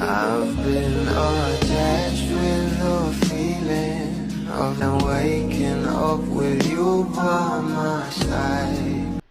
I've been attached with the feeling of waking up with you by my side.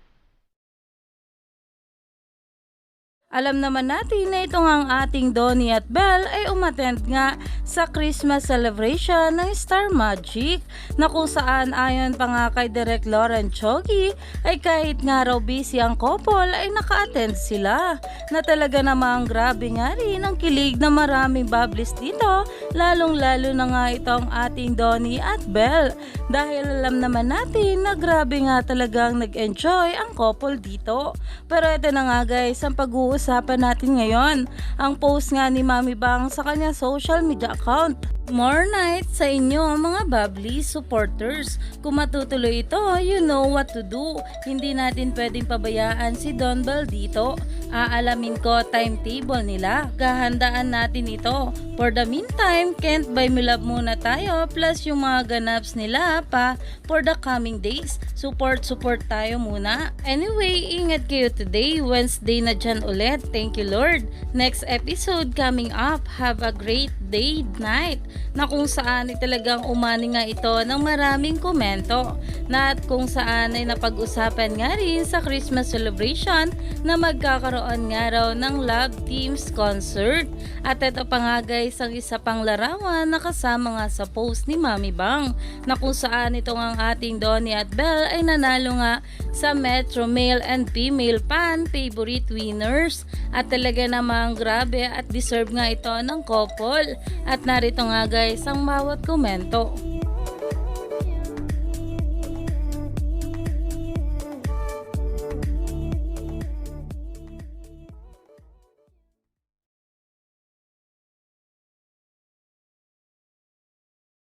Alam naman natin na ito ang ating Donnie at Belle ay umattend nga sa Christmas celebration ng Star Magic na kung saan ayon pa nga kay Direk Lauren Chogi ay kahit nga raw busy ang couple ay naka-attend sila na talaga namang grabe nga rin ang kilig na maraming bubblies dito lalong lalo na nga itong ating Donnie at Belle dahil alam naman natin na grabe nga talagang nag-enjoy ang couple dito. Pero ito na nga guys ang pag-uusapan natin ngayon ang post nga ni Mami Bang sa kanya social media account. More night sa inyo mga bubbly supporters. Kung matutuloy ito, you know what to do. Hindi natin pwedeng pabayaan si Don Bell dito. Aalamin ko timetable nila. Gahandaan natin ito. For the meantime, Can't Buy Me Love muna tayo plus yung mga ganaps nila pa for the coming days. Support tayo muna. Anyway, ingat kayo today. Wednesday na dyan ulit. Thank you Lord. Next episode coming up. Have a great day, night. Na kung saan ay talagang umani nga ito ng maraming komento na at kung saan ay napag-usapan nga rin sa Christmas celebration na magkakaroon nga raw ng Love Teams concert. At ito pa nga guys ang isa pang larawan na kasama nga sa post ni Mami Bang na kung saan itong ang ating Donnie at Belle ay nanalo nga sa Metro Male and Female Fan Favorite Winners at talaga namang grabe at deserve nga ito ng couple at narito nga guys ang bawat komento.